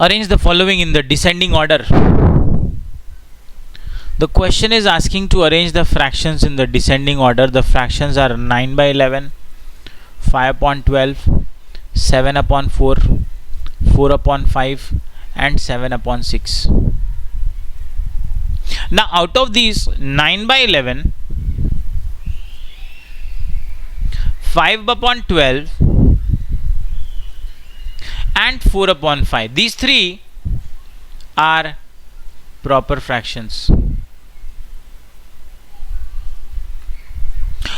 Arrange the following in the descending order. The question is asking to arrange the fractions in the descending order. The fractions are 9 by 11, 5 upon 12, 7 upon 4, 4 upon 5 and 7 upon 6. Now out of these 9 by 11, 5 upon 12 and 4 upon 5, these three are proper fractions.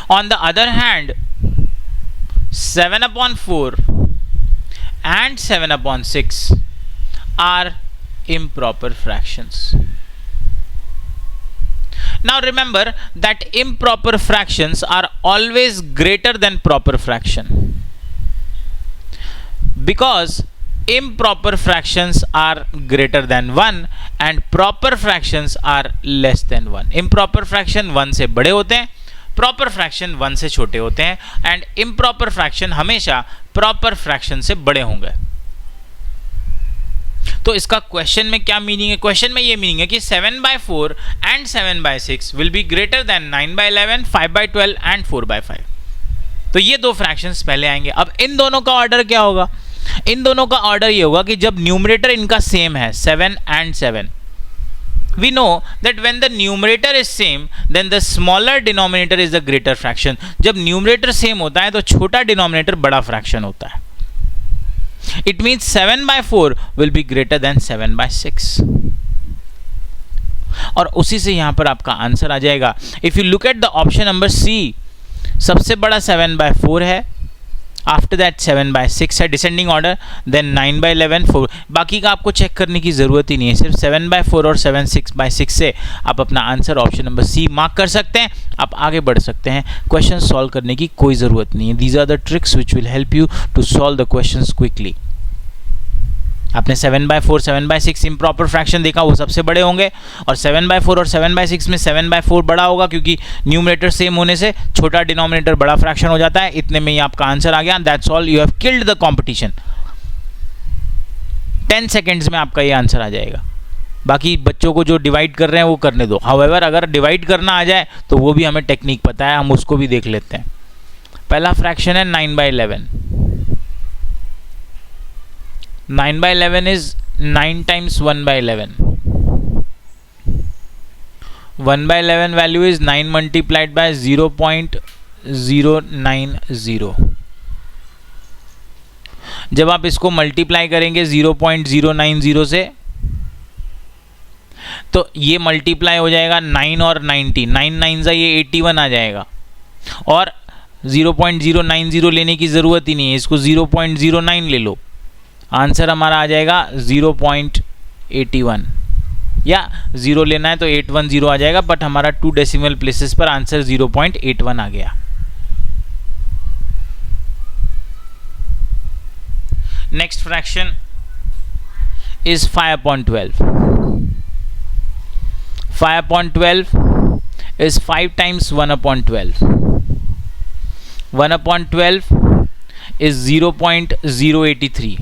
On the other hand, 7 upon 4 and 7 upon 6 are improper fractions. Now remember that improper fractions are always greater than proper fraction, because improper fractions are greater than 1 and proper fractions are less than 1. improper fraction 1 से बड़े होते हैं, proper fraction 1 से छोटे होते हैं, and improper fraction हमेशा proper fraction से बड़े होंगे. तो इसका क्वेश्चन में क्या मीनिंग है? क्वेश्चन में ये मीनिंग है कि 7 by 4 and 7 by 6 will be greater than 9 by 11, 5 by 12 and 4 by 5. तो ये दो फ्रैक्शंस पहले आएंगे. अब इन दोनों का ऑर्डर क्या होगा? इन दोनों का ऑर्डर ये होगा कि जब न्यूमरेटर इनका सेम है 7 and 7, we know that when the numerator is same then the smaller denominator is the greater fraction. जब न्यूमरेटर सेम होता है तो छोटा डिनोमिनेटर बड़ा फ्रैक्शन होता है. It means 7 by 4 will be greater than 7 by 6. और उसी से यहां पर आपका आंसर आ जाएगा. If you look at the option number C, सबसे बड़ा 7 by 4 है, आफ्टर दैट 7 by 6 है डिसेंडिंग ऑर्डर, देन 9 by 11, 4. बाकी का आपको चेक करने की ज़रूरत ही नहीं है. सिर्फ 7 by 4 और 7 6 by 6 से आप अपना answer option number C mark कर सकते हैं. आप आगे बढ़ सकते हैं. क्वेश्चन सॉल्व करने की कोई ज़रूरत नहीं है. These are the tricks which will help you to solve the questions quickly. आपने 7 by 4, 7 by 6 इम्प्रॉपर फ्रैक्शन देखा, वो सबसे बड़े होंगे, और 7 by 4 और 7 by 6 में 7 by 4 बड़ा होगा क्योंकि न्यूमरेटर सेम होने से छोटा डिनोमिनेटर बड़ा फ्रैक्शन हो जाता है. इतने में ही आपका आंसर आ गया. That's all, you have killed the competition. 10 seconds में आपका ये आंसर आ जाएगा. बाकी बच्चों को जो डिवाइड कर रहे हैं वो करने दो. हाउएवर अगर डिवाइड करना आ जाए तो वो भी हमें टेक्निक पता है, हम उसको भी देख लेते हैं. पहला फ्रैक्शन है 9 by 11. 9 by 11 is 9 times 1 by 11. 1 by 11 value is 9 multiplied by 0.090. जब आप इसको मल्टीप्लाई करेंगे 0.090 से तो ये मल्टीप्लाई हो जाएगा 9 और 90. 9 9 से ये 81 आ जाएगा. और 0.090 लेने की ज़रूरत ही नहीं है, इसको 0.09 ले लो. आंसर हमारा आ जाएगा 0.81, या 0 लेना है तो 810 आ जाएगा, बट हमारा 2 डेसिमल प्लेसेस पर आंसर 0.81 आ गया. Next fraction is 5 upon 12. 5 upon 12 is 5 times 1 upon 12. 1 upon 12 is 0.083.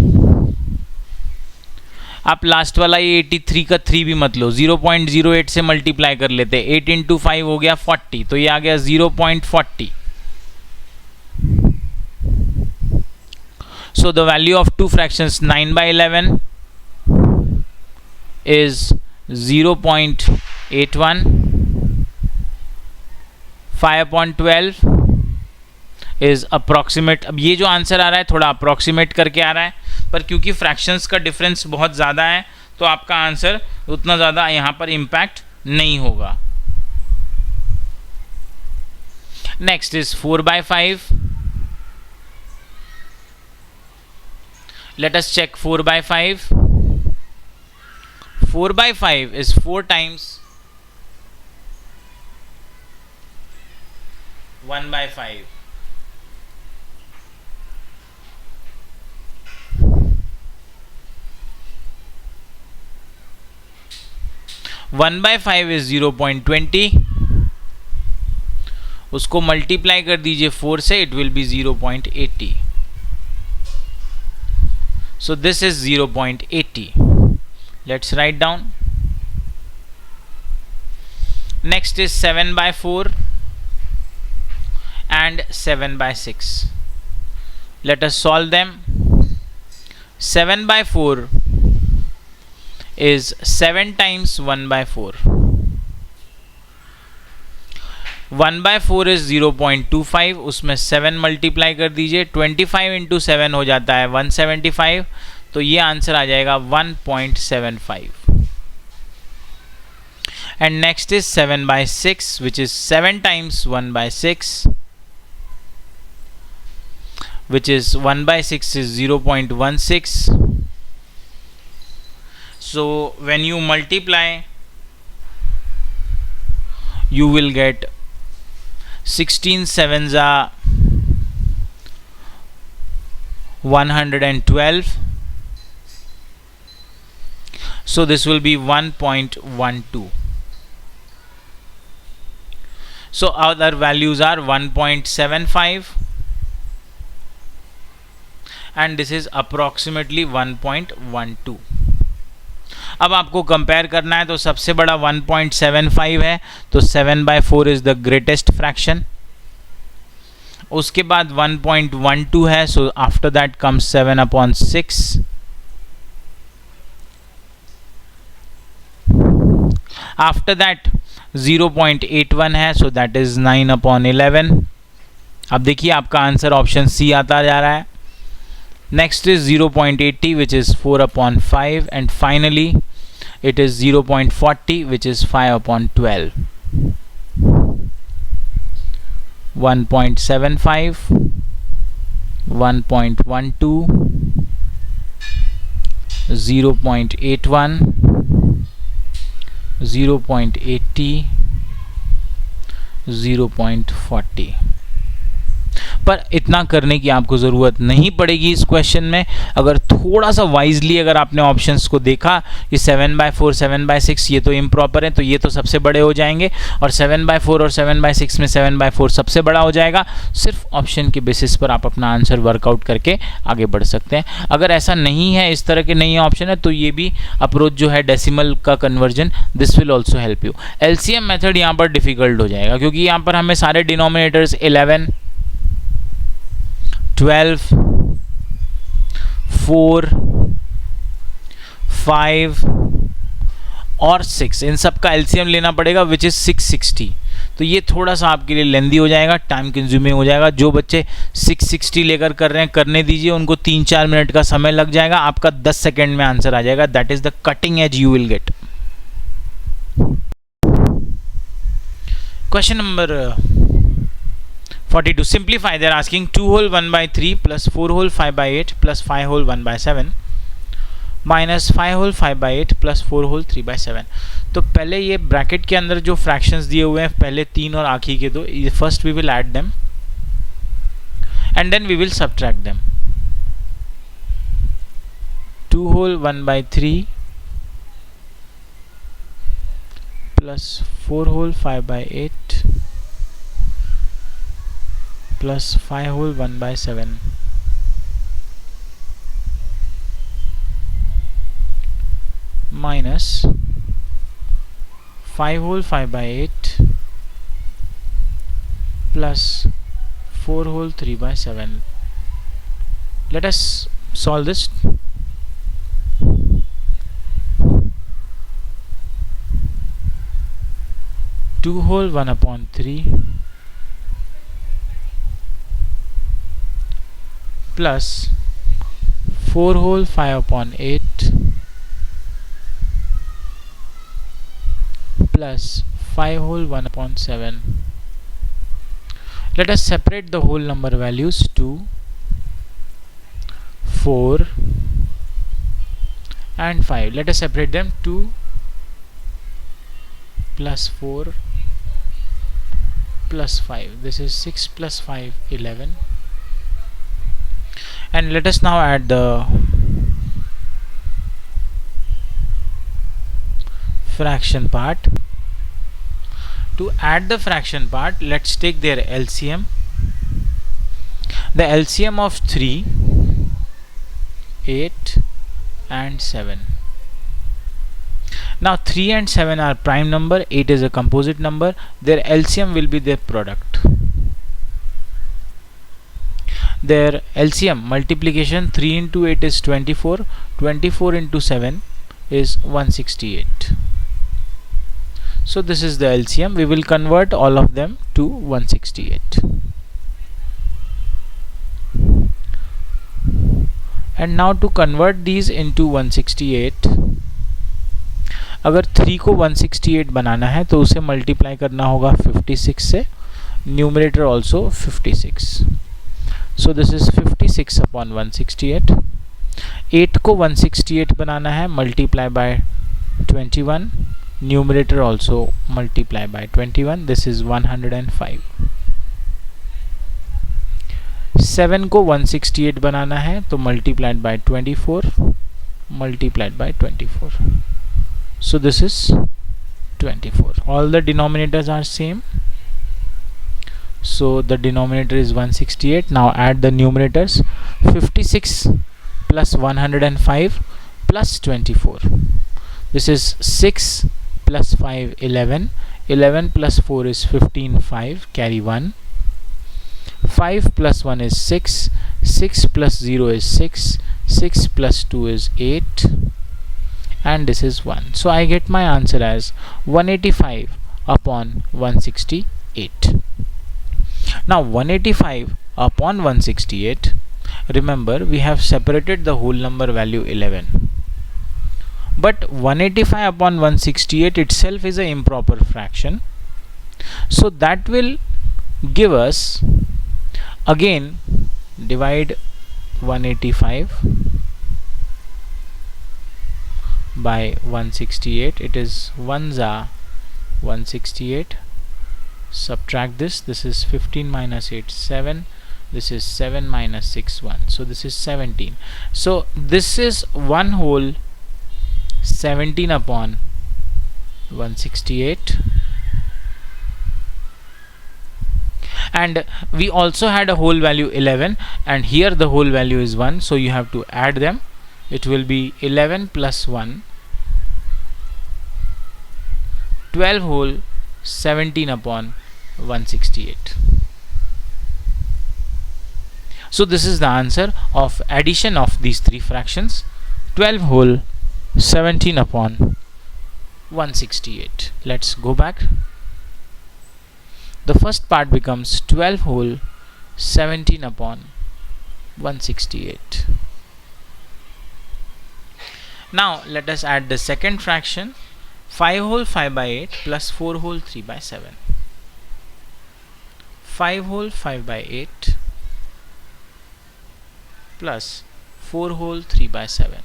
आप लास्ट वाला ये 83 का 3 भी मत लो, 0.08 से मल्टीप्लाई कर लेते. 8 into 5 हो गया 40, तो ये आ गया 0.40. So the value of two fractions 9 by 11 is 0.81. 5 upon 12 is approximate. अब ये जो आंसर आ रहा है थोड़ा अप्रोक्सीमेट करके आ रहा है, पर क्योंकि फ्रैक्शंस का डिफरेंस बहुत ज़्यादा है तो आपका आंसर उतना ज़्यादा यहाँ पर इम्पैक्ट नहीं होगा. Next is 4 by 5. Let us check 4 by 5. 4 by 5 is 4 times 1 by 5. 1/5 is 0.20, उसको मल्टीप्लाई कर दीजिए 4 से, it will be 0.80. So this is 0.80. Let's write down. Next is 7/4 and 7/6. Let us solve them. 7/4 is 7 times 1/4. 1/4 is 0.25, उसमें 7 multiply कर दीजिए, 25 into 7 हो जाता है 175, तो ये आंसर आ जाएगा 1.75. And next is 7/6 which is 7 times 1/6, which is 1/6 is 0.16. So when you multiply, you will get 16 sevens are 112. So this will be 1.12. So other values are 1.75 and this is approximately 1.12. अब आपको compare करना है तो सबसे बड़ा 1.75 है, तो 7/4 is the greatest fraction. उसके बाद 1.12 है, so after that comes 7/6. After that 0.81 है, सो दैट इज 9/11. अब देखिए आपका आंसर ऑप्शन सी आता जा रहा है. Next is 0.80 which is 4/5 and finally it is 0.40 which is 5/12. 1.75, 1.12, 0.81, 0.80, 0.40. पर इतना करने की आपको ज़रूरत नहीं पड़ेगी इस क्वेश्चन में. अगर थोड़ा सा वाइजली अगर आपने ऑप्शंस को देखा कि 7/4, 7/6 ये तो इम्प्रॉपर है, तो ये तो सबसे बड़े हो जाएंगे, और 7/4 और 7/6 में 7/4 सबसे बड़ा हो जाएगा. सिर्फ ऑप्शन के बेसिस पर आप अपना आंसर वर्कआउट करके आगे बढ़ सकते हैं. अगर ऐसा नहीं है, इस तरह के नहीं ऑप्शन है, तो ये भी अप्रोच जो है डेसिमल का conversion, this will also help you. LCM method यहाँ पर डिफिकल्ट हो जाएगा क्योंकि यहाँ पर हमें सारे डिनोमिनेटर्स 11, 12, 4, 5 और 6 इन सब का एलसीएम लेना पड़ेगा विच इज 660. तो ये थोड़ा सा आपके लिए लेंदी हो जाएगा, टाइम कंज्यूमिंग हो जाएगा. जो बच्चे 660 लेकर कर रहे हैं करने दीजिए, उनको 3-4 मिनट का समय लग जाएगा, आपका 10 सेकेंड में आंसर आ जाएगा. That is the cutting edge you will get. Question number 42. Simplify. They are asking 2 whole 1/3 plus 4 whole 5/8 plus 5 whole 1/7 minus 5 whole 5/8 plus 4 whole 3/7. तो पहले ये ब्रैकेट के अंदर जो फ्रैक्शंस दिए हुए हैं, पहले 3 और आखिरी के 2, first we will add them and then we will subtract them. 2 whole 1/3 plus 4 whole 5/8 plus 5 whole 1/7 minus 5 whole 5/8 plus 4 whole 3/7. Let us solve this. 2 whole 1/3 plus 4 whole 5/8 plus 5 whole 1/7. Let us separate the whole number values. 2, 4 and 5. Let us separate them. 2 plus 4 plus 5. This is 6 plus 5, 11. And let us now add the fraction part. To add the fraction part, let's take their LCM. The LCM of 3, 8 and 7. Now 3 and 7 are prime number, 8 is a composite number. Their LCM will be their product. Their LCM multiplication, 3 into 8 is 24, 24 into 7 is 168. So this is the LCM. We will convert all of them to 168. And now to convert these into 168, अगर 3 को 168 बनाना है तो उसे multiply करना होगा 56 से, numerator also 56. So this is 56 upon 168. 8 को 168 बनाना है, multiply by 21, numerator also multiply by 21, this is 105. 7 को 168 बनाना है तो multiplied by 24, multiplied by 24. So this is 24. All the denominators are same. So the denominator is 168. Now add the numerators. 56 plus 105 plus 24. This is 6 plus 5, 11. 11 plus 4 is 15, 5. Carry 1. 5 plus 1 is 6. 6 plus 0 is 6. 6 plus 2 is 8. And this is 1. So I get my answer as 185 upon 168. Now 185 upon 168, remember we have separated the whole number value 11. But 185 upon 168 itself is an improper fraction. So that will give us, again divide 185 by 168. It is 1 168. Subtract this. This is 15 minus 8, 7. This is 7 minus 6, 1. So this is 17. So this is 1 whole 17 upon 168. And we also had a whole value 11, and here the whole value is 1. So you have to add them. It will be 11 plus 1, 12 whole 17 upon 168. So this is the answer of addition of these three fractions, 12 whole 17 upon 168. Let's go back. The first part becomes 12 whole 17 upon 168. Now let us add the second fraction, 5 whole 5 by 8 plus 4 whole 3 by 7. 5 whole 5 by 8 plus 4 whole 3 by 7.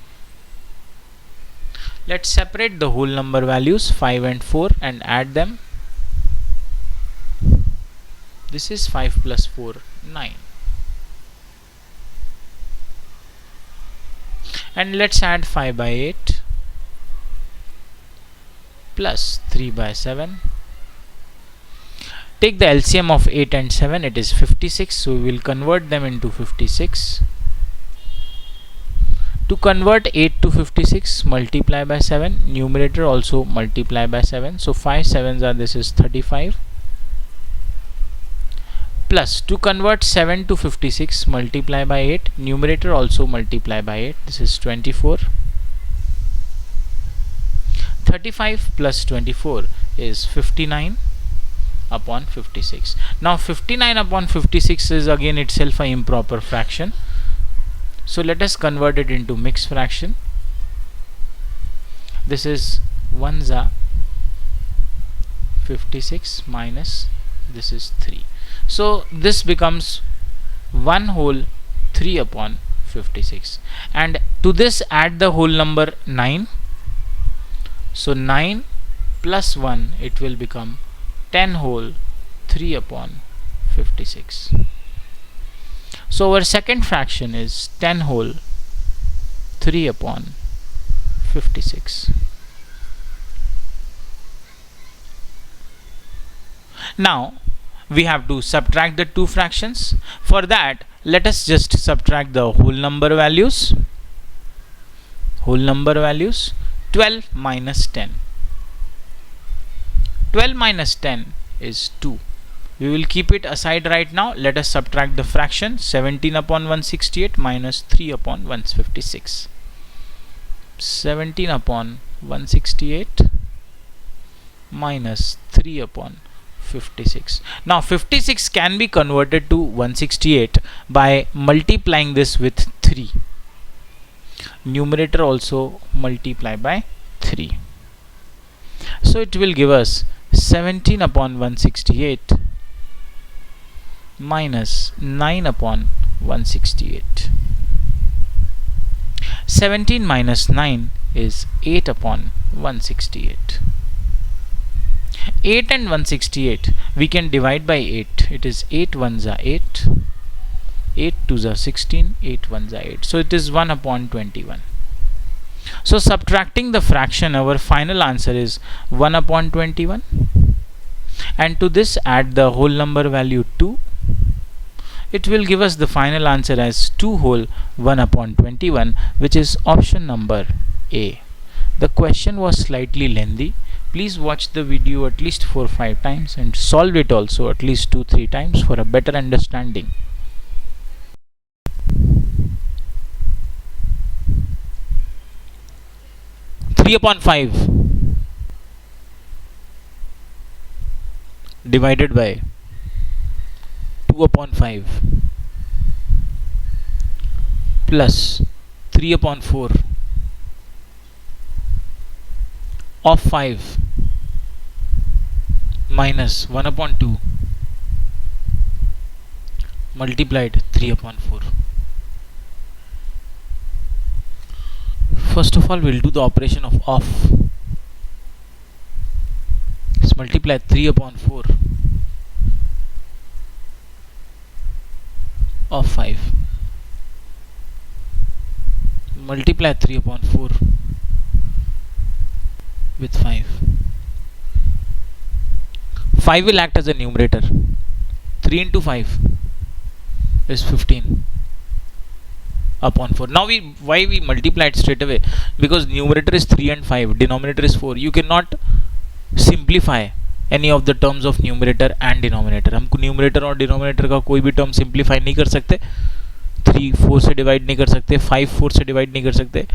Let's separate the whole number values 5 and 4 and add them. This is 5 plus 4, 9. And let's add 5 by 8 plus 3 by 7. Take the LCM of 8 and 7, it is 56, so we will convert them into 56. To convert 8 to 56, multiply by 7, numerator also multiply by 7, so 5 sevens are, this is 35. Plus to convert 7 to 56, multiply by 8, numerator also multiply by 8, this is 24. 35 plus 24 is 59 upon 56. Now 59 upon 56 is again itself an improper fraction. So let us convert it into mixed fraction. This is 1 56 minus this is 3. So this becomes 1 whole 3 upon 56. And to this add the whole number 9. So 9 plus 1, it will become 10 whole 3 upon 56. So our second fraction is 10 whole 3 upon 56. Now we have to subtract the two fractions. For that, let us just subtract the whole number values. 12 minus 10. 12 minus 10 is 2. We will keep it aside right now. Let us subtract the fraction. 17 upon 168 minus 3 upon 156. 17 upon 168 minus 3 upon 56. Now 56 can be converted to 168 by multiplying this with 3. Numerator also multiply by 3. So it will give us 17 upon 168 minus 9 upon 168. 17 minus 9 is 8 upon 168. 8 and 168 we can divide by 8. It is 8 ones are 8, 8 twos are 16, 8 ones are 8. So it is 1 upon 21. So subtracting the fraction, our final answer is 1 upon 21. And to this add the whole number value 2. It will give us the final answer as 2 whole 1 upon 21, which is option number A. The question was slightly lengthy. Please watch the video at least 4-5 times and solve it also at least 2-3 times for a better understanding. Three upon 5 divided by 2 upon 5 plus 3 upon 4 of 5 minus 1 upon 2 multiplied 3 upon 4. First of all, we'll do the operation of off. Let's multiply 3 upon 4 of 5. Multiply 3 upon 4 with 5. 5 will act as a numerator. 3 into 5 is 15 upon 4. Now why we multiply it straight away? Because numerator is 3 and 5, denominator is 4. You cannot simplify any of the terms of numerator and denominator. हमको numerator और denominator का कोई भी term simplify नहीं कर सकते. 3 4 से divide नहीं कर सकते, 5 4 से divide नहीं कर सकते.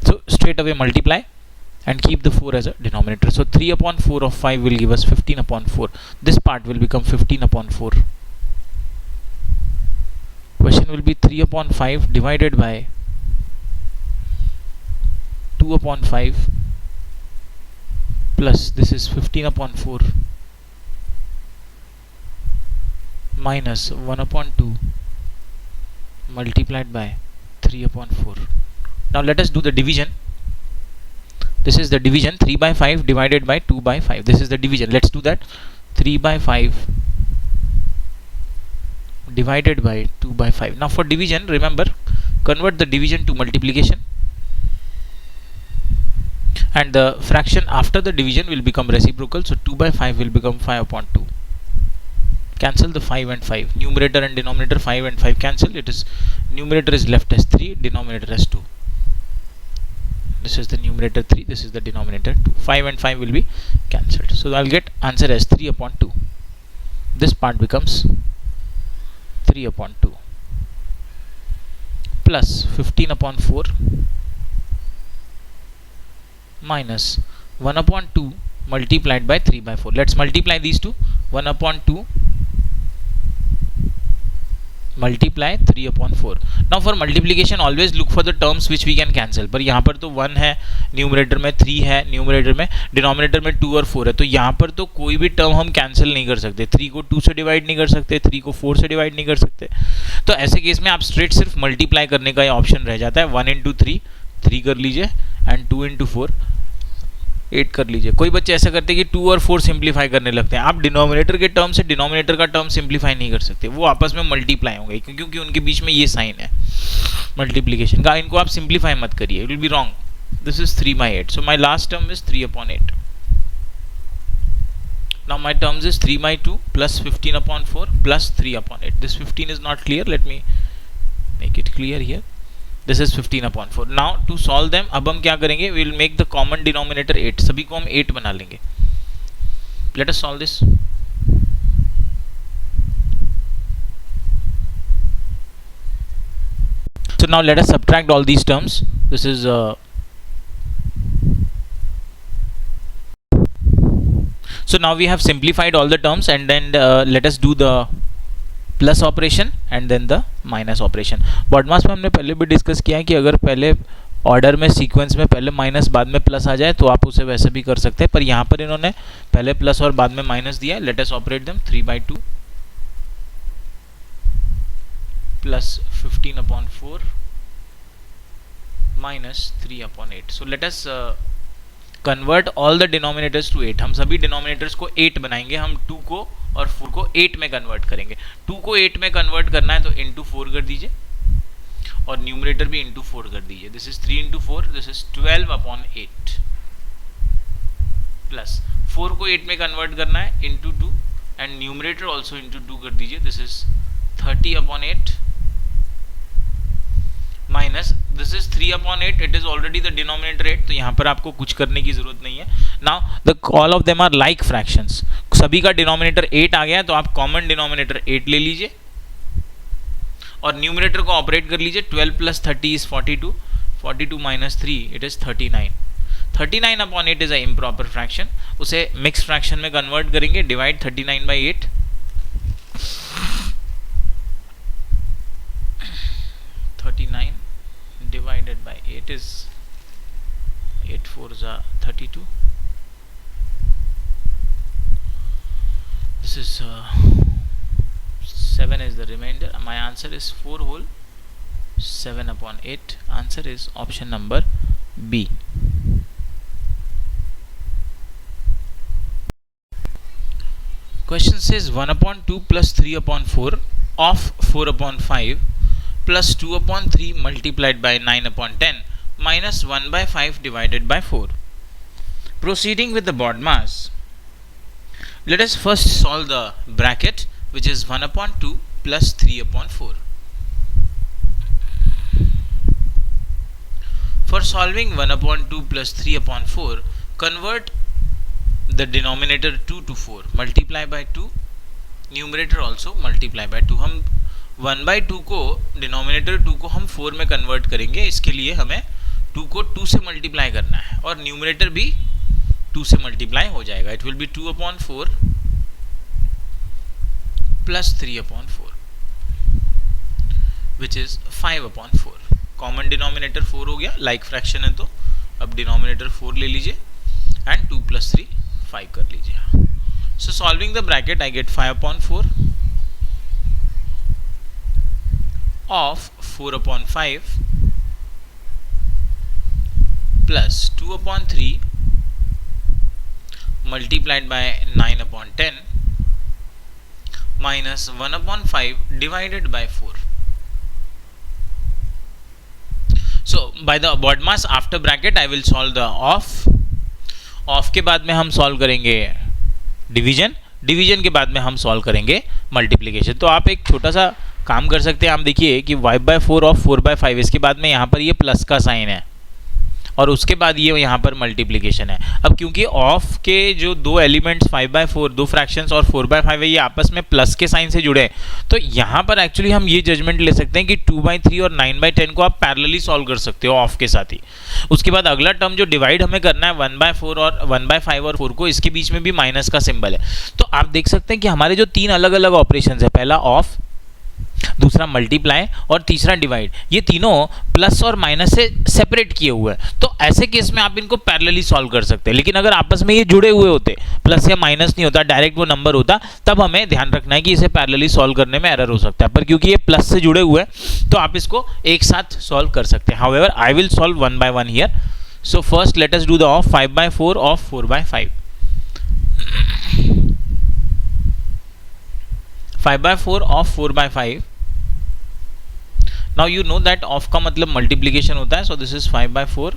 So straight away multiply and keep the 4 as a denominator. So 3 upon 4 of 5 will give us 15 upon 4. This part will become 15 upon 4. Question will be 3 upon 5 divided by 2 upon 5 plus this is 15 upon 4 minus 1 upon 2 multiplied by 3 upon 4. Now let us do the division. This is the division. 3 by 5 divided by 2 by 5. This is the division. Let's do that. 3 by 5 divided by 2 by 5. Now for division, remember, convert the division to multiplication, and the fraction after the division will become reciprocal. So 2 by 5 will become 5 upon 2. Cancel the 5 and 5. Numerator and denominator 5 and 5 cancel. It is numerator is left as 3, denominator as 2. This is the numerator 3, this is the denominator 2. 5 and 5 will be cancelled. So I'll get answer as 3 upon 2. This part becomes 3 upon 2 plus 15 upon 4 minus 1 upon 2 multiplied by 3 by 4. Let's multiply these two. 1 upon 2 multiply 3 upon 4. Now for multiplication always look for the terms which we can cancel. पर यहाँ पर तो 1 है numerator में, 3 है numerator में, denominator में 2 और 4 है, तो यहाँ पर तो कोई भी टर्म हम कैंसिल नहीं कर सकते. 3 को 2 से डिवाइड नहीं कर सकते, 3 को 4 से डिवाइड नहीं कर सकते. तो ऐसे केस में आप स्ट्रेट सिर्फ मल्टीप्लाई करने का ऑप्शन रह जाता है. 1 इंटू 3 कर लीजिए एंड 2 इंटू 4 8 कर लीजिए. कोई बच्चे ऐसा करते हैं कि 2 और 4 सिंप्लीफाई करने लगते हैं. आप डिनोमिनेटर के टर्म से डिनोमिनेटर का टर्म सिंप्लीफाई नहीं कर सकते, वो आपस में मल्टीप्लाई होंगे क्योंकि उनके बीच में ये साइन है मल्टीप्लिकेशन का. इनको आप सिंप्लीफाई मत करिए, it will be wrong. This is 3 by 8. So my last term is 3 upon 8. Now my terms is 3 by 2 plus 15 upon 4 plus 3 upon 8. This 15 is not clear. Let me make it clear here. This is 15 upon 4. Now to solve them, अब हम क्या करेंगे? We will make the common denominator 8. सभी को हम 8 बना लेंगे. Let us solve this. So now let us subtract all these terms. This is so now we have simplified all the terms, and then let us do the plus operation and then the minus operation. BODMAS में हमने पहले भी discuss किया है कि अगर पहले order में सीक्वेंस में पहले माइनस बाद में प्लस आ जाए तो आप उसे वैसे भी कर सकते हैं, पर यहाँ पर इन्होंने पहले प्लस और बाद में माइनस दिया है. Let us operate them. 3 by 2 plus 15 upon 4 minus 3 upon 8. So let us convert all the denominators to 8. हम सभी डिनोमिनेटर्स को 8 बनाएंगे. हम 2 को और 4 को 8 में कन्वर्ट करेंगे. 2 को 8 में कन्वर्ट करना है तो इंटू 4 कर दीजिए और न्यूमरेटर भी इंटू 4 कर दीजिए. This is 3 into 4, this is 12 upon 8 plus 4 को 8 में कन्वर्ट करना है into 2 and numerator also into 2 कर दीजिए. This is 30 upon 8 minus this is 3 upon 8. It is already the denominator 8, तो यहाँ पर आपको कुछ करने की जरूरत नहीं है. Now the all of them are like fractions. सभी का डिनोमिनेटर 8 आ गया है तो आप कॉमन डिनोमिनेटर 8 ले लीजिए और न्यूमरेटर को ऑपरेट कर लीजिए. 12 plus 30 is 42. 42 minus 3 it is 39. 39 upon 8 is a improper fraction. उसे मिक्स फ्रैक्शन में कन्वर्ट करेंगे. Divide 39 by 8. 39 divided by 8 is 8 4s are 32. This is 7 is the remainder. My answer is 4 whole 7 upon 8. Answer is option number B. Question says 1 upon 2 plus 3 upon 4 of 4 upon 5 plus 2 upon 3 multiplied by 9 upon 10 minus 1 by 5 divided by 4. Proceeding with the BODMAS, let us first solve the bracket, which is 1 upon 2 plus 3 upon 4. For solving 1 upon 2 plus 3 upon 4, convert the denominator 2 to 4. Multiply by 2, numerator also multiply by 2. हम 1 by 2 को denominator 2 को हम 4 में convert करेंगे. इसके लिए हमें 2 को 2 से मल्टीप्लाई करना है और न्यूमरेटर भी 2 से मल्टीप्लाई हो जाएगा. It will be 2 upon 4 plus 3 upon 4 which is 5 upon 4. Common denominator 4 हो गया. लाइक फ्रैक्शन है तो अब डिनोमिनेटर 4 ले लीजिए एंड 2 plus 3 5 कर लीजिए. सो solving the bracket I get 5 upon 4 of 4 upon 5 plus 2 upon 3 multiplied by 9 upon 10 minus 1 upon 5 divided by 4. So by the BODMAS after bracket I will solve the off के बाद में हम solve करेंगे division के बाद में हम सॉल्व करेंगे मल्टीप्लिकेशन. तो आप एक छोटा सा काम कर सकते हैं. आप देखिए कि 5/4 और 4/5 इसके बाद में यहाँ पर ये प्लस का साइन है और उसके बाद ये यहाँ पर मल्टीप्लिकेशन है. अब क्योंकि ऑफ के जो दो एलिमेंट्स 5/4 दो फ्रैक्शंस और 4/5 है ये आपस में प्लस के साइन से जुड़े हैं, तो यहाँ पर एक्चुअली हम ये जजमेंट ले सकते हैं कि 2/3 और 9/10 को आप पैरेलली सॉल्व कर सकते हो ऑफ के साथ ही. उसके बाद अगला टर्म जो डिवाइड हमें करना है 1/4 और 1/5 और 4 को, इसके बीच में भी माइनस का सिंबल है. तो आप देख सकते हैं कि हमारे जो 3 अलग अलग ऑपरेशन है, पहला ऑफ, दूसरा मल्टीप्लाई और तीसरा डिवाइड, ये तीनों प्लस और माइनस से सेपरेट किए हुए हैं. तो ऐसे केस में आप इनको पैरेलली सॉल्व कर सकते हैं. लेकिन अगर आपस में ये जुड़े हुए होते, प्लस या माइनस नहीं होता, डायरेक्ट वो नंबर होता, तब हमें ध्यान रखना है कि इसे पैरेलली सॉल्व करने में एरर हो सकता है. पर क्योंकि ये प्लस से जुड़े हुए हैं तो आप इसको एक साथ सॉल्व कर सकते हैं. However I will solve 1 by 1 here. So first let us do the of 5/4 of 4/5. 5/4 of 4/5. Now you know that of का मतलब मल्टीप्लीकेशन होता है. सो दिस इज 5/4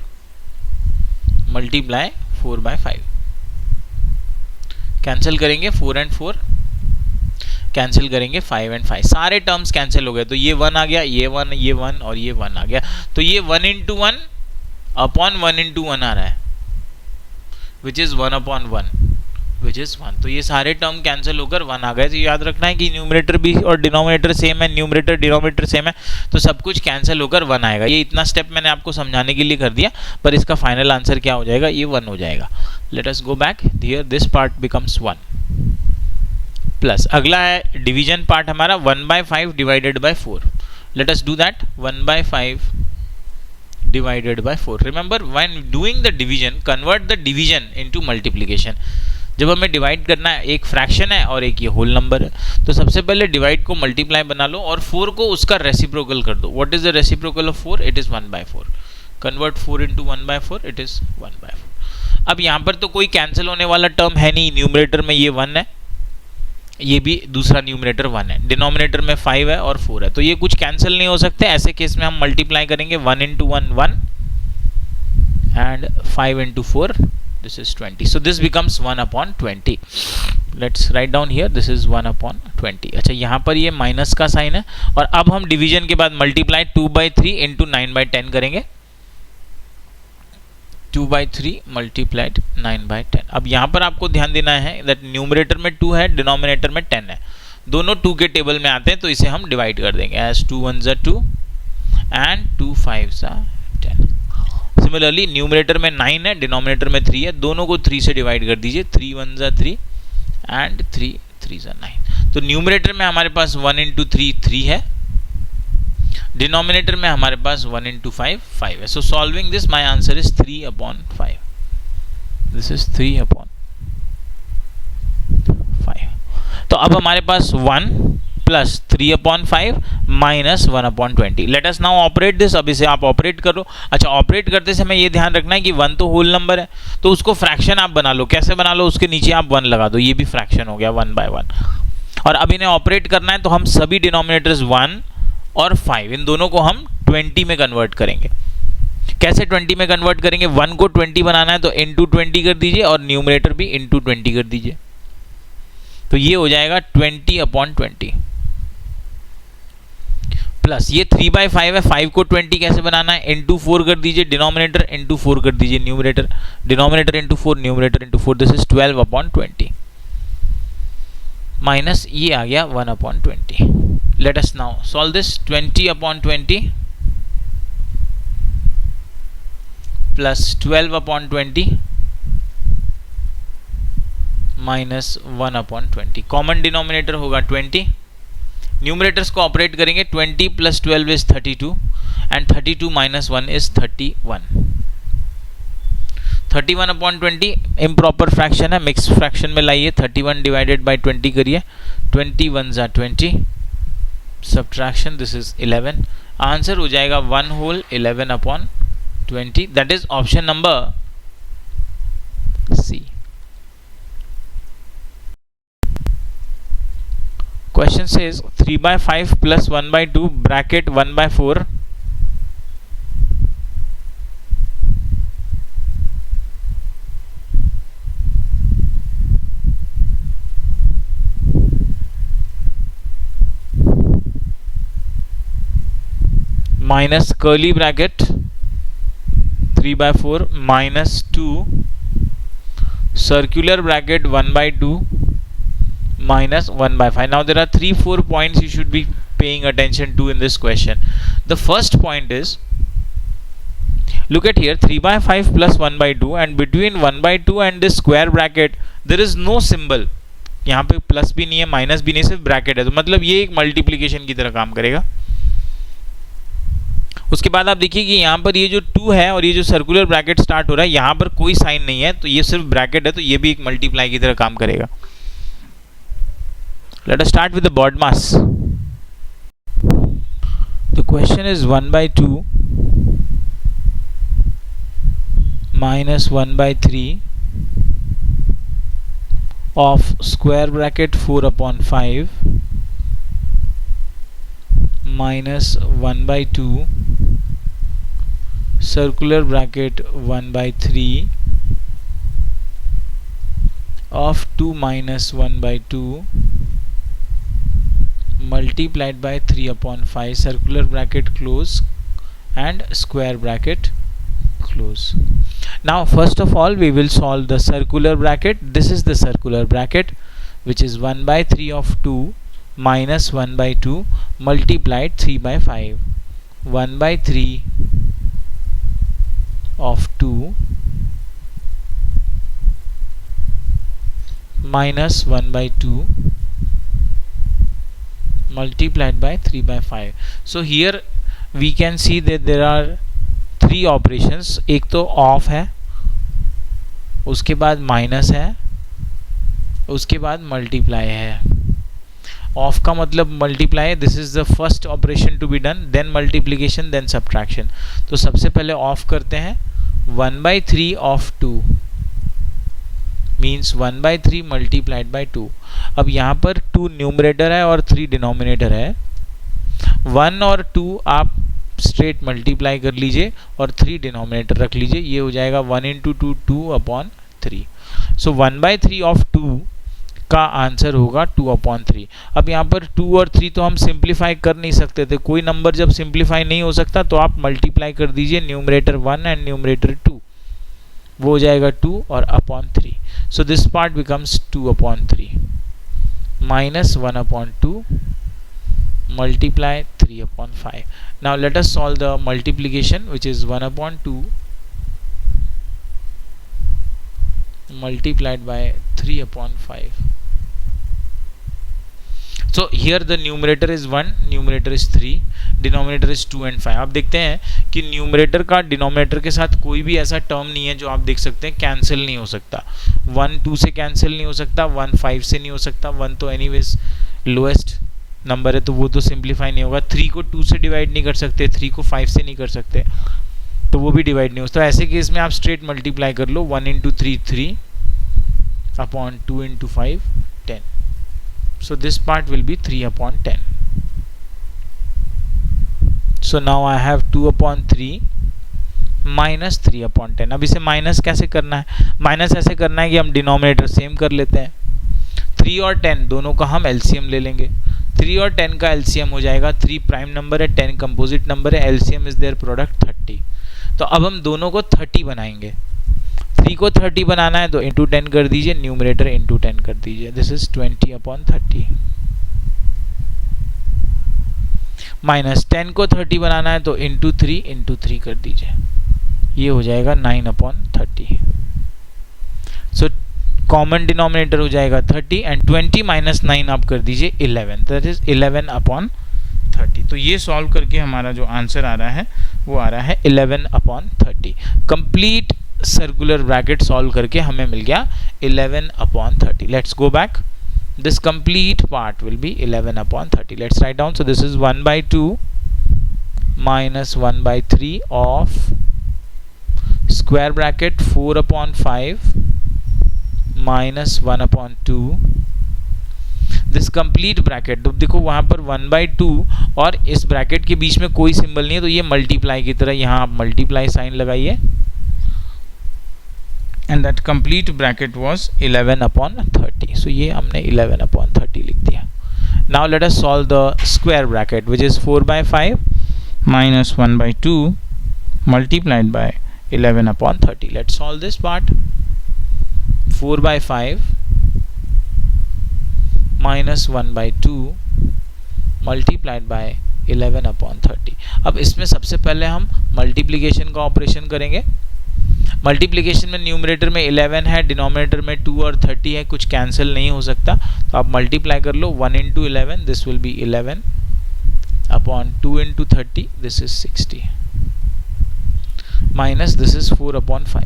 मल्टीप्लाई 4/5. कैंसिल करेंगे 4 एंड 4, कैंसिल करेंगे 5 एंड 5, सारे टर्म्स कैंसिल हो गए। तो ये 1 आ गया, ये 1, ये 1 और ये 1 आ गया। तो ये 1 इंटू 1 अपॉन 1 इंटू 1 आ रहा है, which is 1 upon 1, which is 1। तो ये सारे टर्म कैंसिल होकर 1 आ गए। तो याद रखना है कि न्यूमरेटर भी और डिनोमिनेटर सेम है, न्यूमरेटर डिनोमिनेटर सेम है, तो सब कुछ कैंसिल होकर 1 आएगा। ये इतना स्टेप मैंने आपको समझाने के लिए कर दिया, पर इसका फाइनल आंसर क्या हो जाएगा, ये 1 हो जाएगा। Let us go back here, this part becomes 1 plus अगला है डिवीजन पार्ट हमारा 1/5 divided by 4। Let us do that. 1/5 divided by 4. Remember when doing the division, convert the division into multiplication. जब हमें डिवाइड करना है, एक फ्रैक्शन है और एक ये होल नंबर है, तो सबसे पहले डिवाइड को मल्टीप्लाई बना लो और 4 को उसका रेसिप्रोकल कर दो। What is the reciprocal of 4? It is 1/4। Convert 4 into 1/4, it is 1/4। अब यहाँ पर तो कोई कैंसिल होने वाला टर्म है नहीं, न्यूमरेटर में ये 1 है, ये भी दूसरा न्यूमरेटर 1 है, डिनोमिनेटर में 5 है और 4 है, तो ये कुछ कैंसिल नहीं हो सकते। ऐसे केस में हम मल्टीप्लाई करेंगे 1 into 1 1 and 5 into 4, this is 20। So this becomes 1 upon 20। Let's write down here, this is 1 upon 20। अच्छा, यहाँ पर ये माइनस का साइन है और अब हम डिवीजन के बाद मल्टीप्लाई 2/3 इंटू 9/10 करेंगे। 2/3 मल्टीप्लाइड 9/10। अब यहाँ पर आपको ध्यान देना है दैट न्यूमरेटर में 2 है, डिनोमिनेटर में 10 है, दोनों 2 के टेबल में आते हैं, तो इसे हम डिवाइड कर देंगे as 2 1s are 2 and 2 5s are 10। Similarly numerator में 9 है, डिनोमिनेटर में 3 है, दोनों को 3 से डिवाइड कर दीजिए। 3 1s are 3 and 3 3s are 9। तो न्यूमरेटर में हमारे पास 1 इंटू 3 3 है, डिनोमिनेटर में हमारे पास 1 इंटू 5 5 है। सो solving this my answer is 3 upon 5। This is 3 upon 5। तो अब हमारे पास 1 plus 3 upon 5 minus 1 upon 20। Let us now operate this. अब इसे आप ऑपरेट करो। अच्छा, ऑपरेट करते समय ये ध्यान रखना है कि 1 तो होल नंबर है, तो उसको फ्रैक्शन आप बना लो। कैसे बना लो? उसके नीचे आप 1 लगा दो, ये भी फ्रैक्शन हो गया 1/1। और अब इन्हें ऑपरेट करना है, तो हम सभी डिनोमिनेटर्स 1 और 5 इन दोनों को हम 20 में कन्वर्ट करेंगे। कैसे 20 में कन्वर्ट करेंगे? 1 को 20 बनाना है तो इंटू 20 कर दीजिए और न्यूमरेटर भी इंटू 20 कर दीजिए, तो ये हो जाएगा 20 अपॉन 20 प्लस ये 3/5 है, 5 को 20 कैसे बनाना है? इंटू 4 कर दीजिए, डिनोमिनेटर इंटू 4 कर दीजिए numerator, denominator into 4 numerator into 4, this is 12 upon 20 minus ये आ गया 1 upon 20। Let us now solve this। 20 upon 20 plus 12 upon 20 minus 1 upon 20। Common denominator होगा 20। न्यूमरेटर्स को ऑपरेट करेंगे। 20 plus 12 is 32 and 32 minus 1 is 31। 31 upon 20 improper fraction है, mix fraction में लाइए। 31 divided by 20 करिए, 20 1s are 20, subtraction this is 11। Answer हो जाएगा 1 whole 11 upon 20। that is option number C। question says 3/5 plus 1/2 bracket 1/4 minus curly bracket 3/4 minus 2 circular bracket 1/2 minus 1/5। now there are 3-4 points you should be paying attention to in this question। the first point is, look at here, 3/5 plus 1/2 and between 1/2 and this square bracket there is no symbol। यहाँ पे plus भी नहीं है, minus भी नहीं, सिर्फ bracket है, तो मतलब ये एक मल्टीप्लीकेशन की तरह काम करेगा। उसके बाद आप देखिए कि यहाँ पर ये जो 2 है और ये जो सर्कुलर ब्रैकेट स्टार्ट हो रहा है, यहाँ पर कोई साइन नहीं है, तो ये सिर्फ ब्रैकेट है, तो ये भी एक मल्टीप्लाई की तरह काम करेगा। Let us start with the BODMAS. The question is 1/2 minus 1/3 of square bracket 4 upon 5 minus 1/2 circular bracket 1/3 of 2 minus 1 by 2 multiplied by 3 upon 5, circular bracket close and square bracket close. Now first of all we will solve the circular bracket. This is the circular bracket, which is 1 by 3 of 2 minus 1 by 2 multiplied 3 by 5. 1 by 3 of 2 minus 1 by 2 multiplied by 3 by 5. So here we can see that there are three operations. एक तो of है, उसके बाद minus है, उसके बाद multiply है. Of का मतलब multiply, this is the first operation to be done, then multiplication, then subtraction. तो सबसे पहले ऑफ करते हैं. 1 by 3 of 2 means 1 by 3 multiplied by 2. अब यहाँ पर 2 न्यूमरेटर है और 3 डिनोमिनेटर है. 1 और 2 आप स्ट्रेट मल्टीप्लाई कर लीजिए और 3 डिनोमिनेटर रख लीजिए. ये हो जाएगा 1 into 2 2 upon 3. So 1 by 3 of 2 का आंसर होगा 2 अपॉन 3. अब यहाँ पर 2 और 3 तो हम सिंप्लीफाई कर नहीं सकते थे. कोई नंबर जब सिंप्लीफाई नहीं हो सकता तो आप मल्टीप्लाई कर दीजिए न्यूमरेटर 1 एंड न्यूमरेटर 2. वो हो जाएगा 2 और upon 3. So this part becomes 2 upon 3 minus 1 upon 2 multiply 3 upon 5. Now let us solve the multiplication, which is 1 upon 2 multiplied by 3 upon 5. So here the numerator is 1, numerator is 3, denominator is 2 and 5. आप देखते हैं कि numerator का denominator के साथ कोई भी ऐसा टर्म नहीं है जो आप देख सकते हैं कैंसिल नहीं हो सकता. 1 2 से कैंसिल नहीं हो सकता, 1 5 से नहीं हो सकता. 1 तो एनीवेज लोएस्ट नंबर है तो वो तो सिंप्लीफाई नहीं होगा. 3 को 2 से डिवाइड नहीं कर सकते, 3 को 5 से नहीं कर सकते तो वो भी डिवाइड नहीं होता. ऐसे केस में आप स्ट्रेट मल्टीप्लाई कर लो. 1 into 3 3 upon 2 into 5 10. So this part will be 3 upon 10. So now I have 2 upon 3 minus 3 upon 10. अब इसे माइनस कैसे करना है? माइनस ऐसे करना है कि हम डिनोमिनेटर सेम कर लेते हैं. 3 और 10 दोनों का हम एलसीएम ले लेंगे. 3 और 10 का एलसीएम हो जाएगा. 3 प्राइम नंबर है, 10 कंपोजिट नंबर है, एलसीएम इज देयर प्रोडक्ट 30. तो अब हम दोनों को 30 बनाएंगे. 3 को 30 बनाना है तो इंटू 10 कर दीजिए, न्यूमरेटर इंटू 10 कर दीजिए. This is 20 upon 30. माइनस 10 को 30 बनाना है तो इंटू 3 कर दीजिए. ये हो जाएगा 9 अपॉन 30. सो कॉमन डिनोमिनेटर हो जाएगा 30 एंड 20 माइनस 9 आप कर दीजिए 11. That is 11 upon 30. तो ये सॉल्व करके हमारा जो आंसर आ रहा है वो आ रहा है 11 upon 30. Complete circular bracket solve करके हमें मिल गया 11 upon 30. Let's go back. This complete part will be 11 upon 30. Let's write down. So this is 1 by 2 minus 1 by 3 of square bracket 4 upon 5 minus 1 upon 2. This complete bracket. तो देखो वहाँ पर 1 by 2 और इस bracket के बीच में कोई सिंबल नहीं है तो ये मल्टीप्लाई की तरह यहाँ आप मल्टीप्लाई साइन लगाइए. And that complete bracket was 11 upon 30. So ये हमने 11 upon 30 लिख दिया. Now let us solve the square bracket, which is 4 by 5 minus 1 by 2 multiplied by 11 upon 30. Let's solve this part. 4 by 5 minus 1 by 2 multiplied by 11 upon 30. अब इसमें सबसे पहले हम multiplication का ऑपरेशन करेंगे. मल्टीप्लिकेशन में न्यूमरेटर में 11 है, डिनोमिनेटर में 2 और 30 है, कुछ कैंसिल नहीं हो सकता तो आप मल्टीप्लाई कर लो. 1 into 11 this will be 11 upon 2 into 30 this is 60 minus this is 4 upon 5.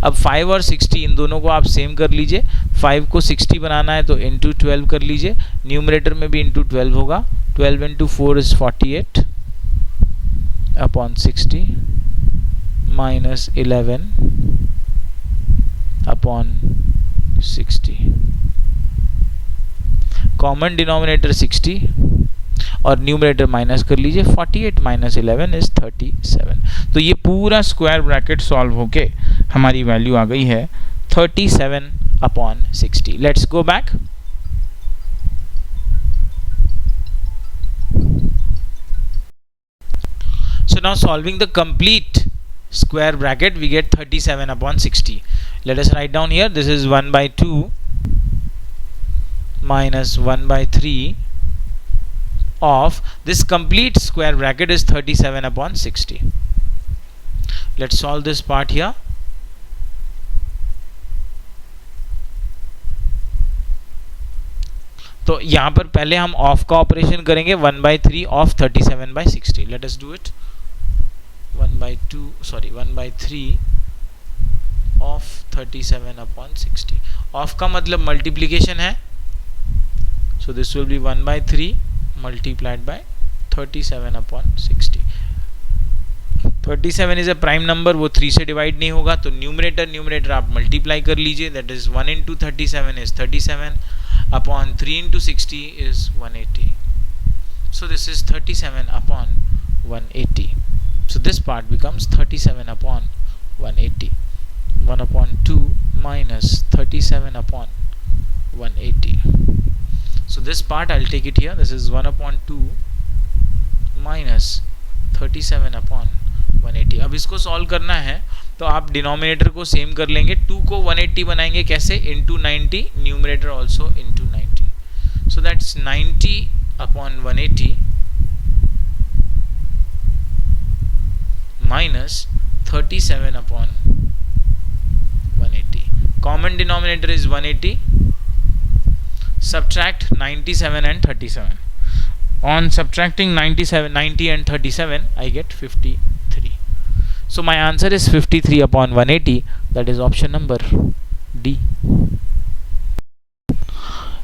अब 5 और 60 इन दोनों को आप सेम कर लीजिए. 5 को 60 बनाना है तो इंटू 12 कर लीजिए. न्यूमरेटर में भी इंटू 12 होगा. 12 into 4 is 48 upon 60 minus 11 upon 60. Common denominator 60 और न्यूमरेटर माइनस कर लीजिए. 48 माइनस 11 इज 37. तो ये पूरा स्क्वायर ब्रैकेट सॉल्व होके हमारी वैल्यू आ गई है 37 upon 60. Let's go back. So now solving the complete square bracket, we get 37 upon 60. Let us write down here, this is 1 by 2 minus 1 by 3 of this complete square bracket is 37 upon 60. Let's solve this part here. तो यहाँ पर पहले हम of का operation करेंगे 1 by 3 of 37 by 60. Let us do it. 1 by 3 of 37 upon 60. Of का मतलब multiplication है, so this will be 1 by 3 multiplied by 37 upon 60. 37 is a prime number, वो 3 से डिवाइड नहीं होगा, तो न्यूमरेटर आप मल्टीप्लाई कर लीजिए. That is 1 into 37 is 37 upon 3 into 60 is 180. So this is 37 upon 180. So this part becomes 37 upon 180. 1 upon 2 minus 37 upon 180. So this part I'll take it here. This is 1 upon 2 minus 37 upon 180. अब इसको solve करना है तो आप denominator को same कर लेंगे. 2 को 180 बनाएंगे कैसे? Into 90, numerator also into 90. So that's 90 upon 180 minus 37 upon 180. Common denominator is 180. Subtract 97 and 37. On subtracting 90 and 37, I get 53. So my answer is 53 upon 180. That is option number D.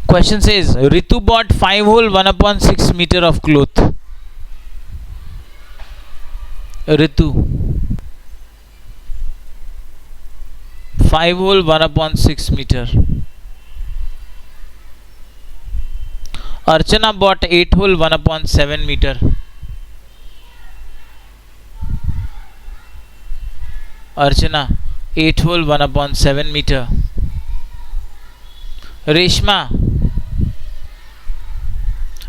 Question says Ritu bought 5 whole 1 upon 6 meter of cloth. Ritu 5 whole 1 upon 6 meter. Archana bought 8 whole 1 upon 7 meter. Archana 8 whole 1 upon 7 meter. Reshma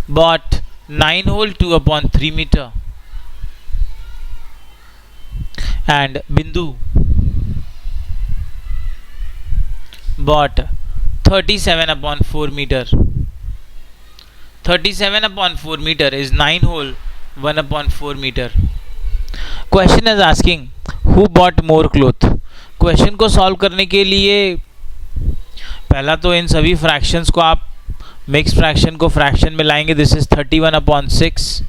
bought 9 whole 2 upon 3 meter. And Bindu bought 37 upon 4 meter. 37 upon 4 meter is 9 whole 1 upon 4 meter. Question is asking who bought more cloth. Question को solve करने के लिए पहला तो इन सभी fractions को आप mix fraction को फ्रैक्शन में लाएंगे. This is 31 upon 6.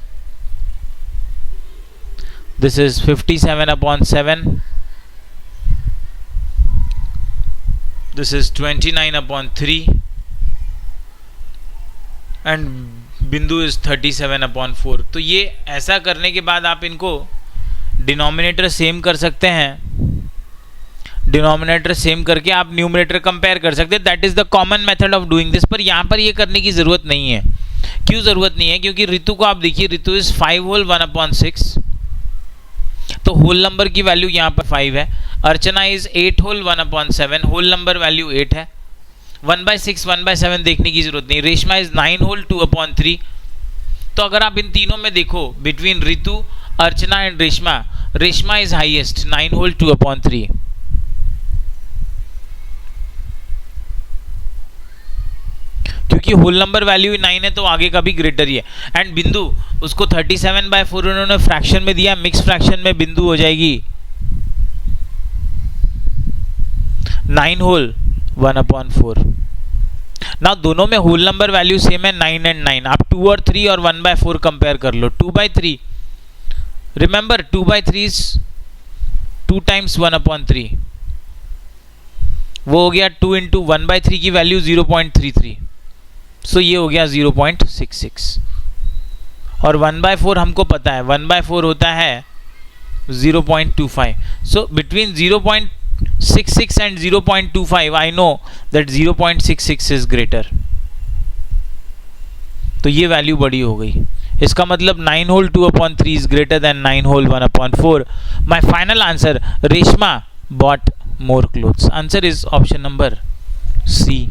This is 57 upon 7. This is 29 upon 3. And बिंदु इज 37 upon 4. तो ये ऐसा करने के बाद आप इनको डिनोमिनेटर सेम कर सकते हैं. डिनोमिनेटर सेम करके आप न्यूमरेटर कंपेयर कर सकते हैं. That is the common method of doing this. पर यहाँ पर ये करने की ज़रूरत नहीं है. क्यों ज़रूरत नहीं है? क्योंकि ऋतु को आप देखिए, ऋतु इज 5 whole 1 upon 6, तो होल नंबर की वैल्यू यहाँ पर 5 है. अर्चना is 8 whole 1 upon 7, whole number value 8 है. 1 by 6 1 by 7 देखने की जरूरत नहीं. Reshma is 9 whole 2 upon 3. तो अगर आप इन तीनों में देखो between Ritu, Archana and Reshma, Reshma is highest 9 whole 2 upon 3. क्योंकि होल नंबर वैल्यू 9 है तो आगे का भी ग्रेटर ही है. एंड बिंदु उसको 37 by 4 उन्होंने फ्रैक्शन में दिया, मिक्स फ्रैक्शन में बिंदु हो जाएगी 9 whole 1 upon 4. ना दोनों में होल नंबर वैल्यू सेम है 9 एंड 9. आप 2 और 3 और 1 by 4 कंपेयर कर लो. 2 by 3, remember 2 by 3 is 2 times 1 upon 3. वो हो गया 2 into 1 by 3 की वैल्यू 0.33. सो ये हो गया 0.66. और 1 by 4 हमको पता है 1 by 4 होता है 0.25. So between 0.66 and 0.25 I know that 0.66 is greater. तो ये वैल्यू बड़ी हो गई. इसका मतलब 9 whole 2 upon 3 is greater than 9 whole 1 upon 4. My final answer, Reshma bought more clothes. Answer is option number C.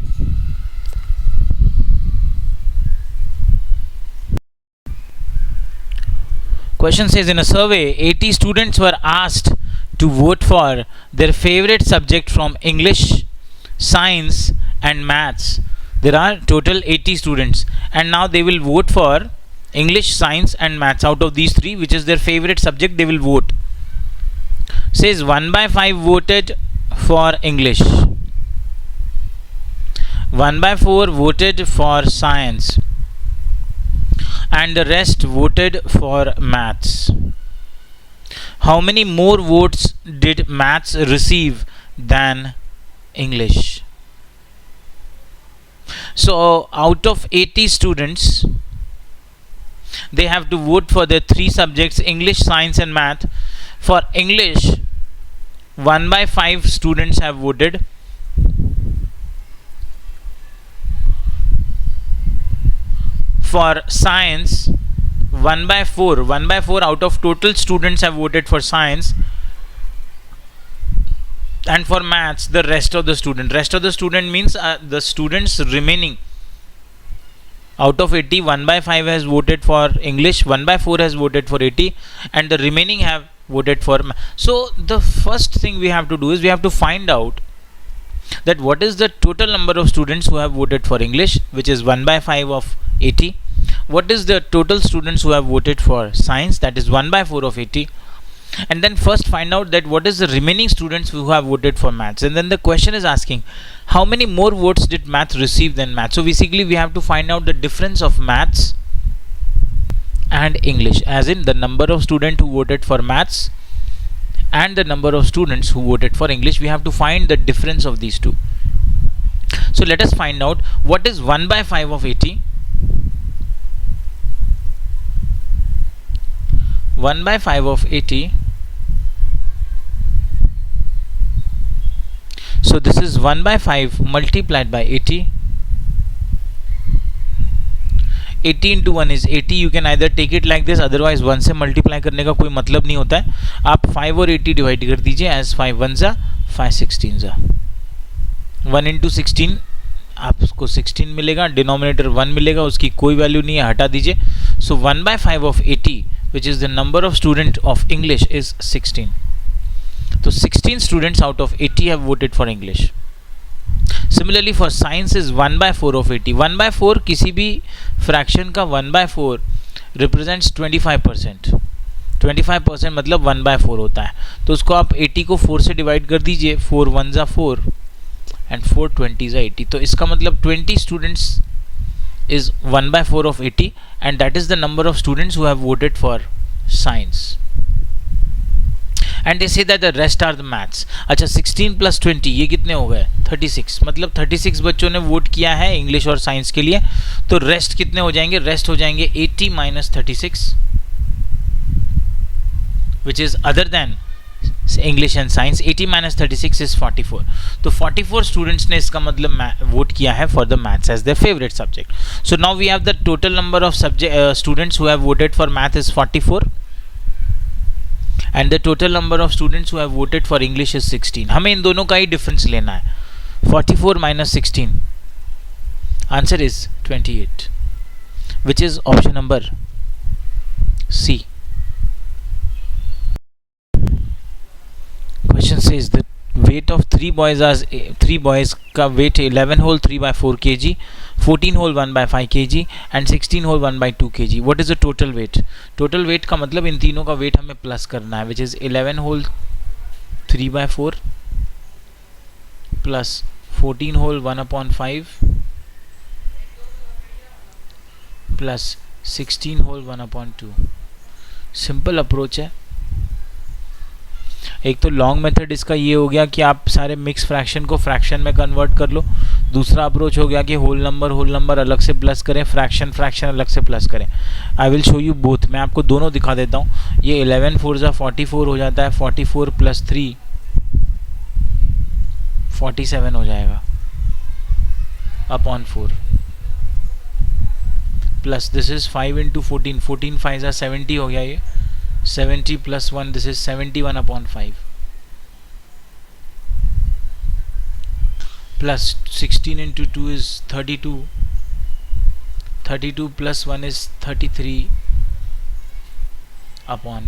Question says, in a survey, 80 students were asked to vote for their favorite subject from English, science and maths. There are total 80 students, and now they will vote for English, science and maths. Out of these three, which is their favorite subject, they will vote. Says 1 by 5 voted for English, 1 by 4 voted for science, and the rest voted for maths. How many more votes did maths receive than English? So out of 80 students, they have to vote for their three subjects, English, science and math. For English, 1 by 5 students have voted. For science, 1 by 4 out of total students have voted for science. And for maths, the rest of the student means the students remaining. Out of 80, 1 by 5 has voted for English, 1 by 4 has voted for 80, and the remaining have voted for maths. So the first thing we have to do is we have to find out that what is the total number of students who have voted for English, which is 1 by 5 of 80. What is the total students who have voted for science, that is 1 by 4 of 80. And then first find out that what is the remaining students who have voted for maths. And then the question is asking, how many more votes did maths receive than maths? So basically we have to find out the difference of maths and English, as in the number of students who voted for maths and the number of students who voted for English. We have to find the difference of these two. So let us find out what is 1 by 5 of 80. 1 by 5 of 80. So this is 1 by 5 multiplied by 80. 80 into 1 is 80. You can either take it like this, otherwise 1 से multiply करने का कोई मतलब नहीं होता है. आप 5 और 80 डिवाइड कर दीजिए, as 5 1 जा 5 16 जा. 1 into 16 आपको 16 मिलेगा, डिनोमिनेटर 1 मिलेगा, उसकी कोई वैल्यू नहीं है, हटा दीजिए. So 1 by 5 of 80, which is the number of student of English, is 16. So 16 students out of 80 have voted for English. Similarly for science is 1 by 4 of 80. 1 by 4 किसी भी फ्रैक्शन का 1 by 4 represents 25%. 25% मतलब 1 by 4 होता है. तो उसको आप 80 को 4 से डिवाइड कर दीजिए. 4 1 जा 4 and 4 20 जा 80. तो इसका मतलब 20 students is 1 by 4 of 80, and that is the number of students who have voted for science. And they say that the rest are the maths. अच्छा 16 plus 20 ये कितने हो गए? 36. मतलब 36 बच्चों ने वोट किया है इंग्लिश और साइंस के लिए. तो रेस्ट कितने हो जाएंगे? रेस्ट हो जाएंगे 80 minus 36, which is other than English and science. 80 minus 36 is 44. तो 44 students ने इसका मतलब वोट किया है for the maths as their favorite subject. So now we have the total number of students who have voted for math is 44, and the total number of students who have voted for English is 16. हमें इन दोनों का ही difference लेना है. 44 minus 16. Answer is 28, which is option number C. Question says the weight of three boys का weight 11 whole 3 by 4 kg, 14 whole 1 by 5 kg and 16 whole 1 by 2 kg. What is the total weight? Total weight का मतलब इन तीनों का weight हमें plus करना है, which is 11 whole 3 by 4 plus 14 whole 1 upon 5 plus 16 whole 1 upon 2. Simple approach है. एक तो लॉन्ग मेथड इसका ये हो गया कि आप सारे मिक्स फ्रैक्शन को फ्रैक्शन में कन्वर्ट कर लो. दूसरा अप्रोच हो गया कि होल नंबर अलग से प्लस करें, फ्रैक्शन अलग से प्लस करें. I will show you both. मैं आपको दोनों दिखा देता हूँ. ये 11 4 जा 44 हो जाता है. 44 प्लस 3 47 हो जाएगा upon 4 plus this is 5 into 14. 14 5 जा 70 हो गया. ये 70 plus 1, this is 71 upon 5 plus 16 into 2 is 32. 32 plus 1 is 33 upon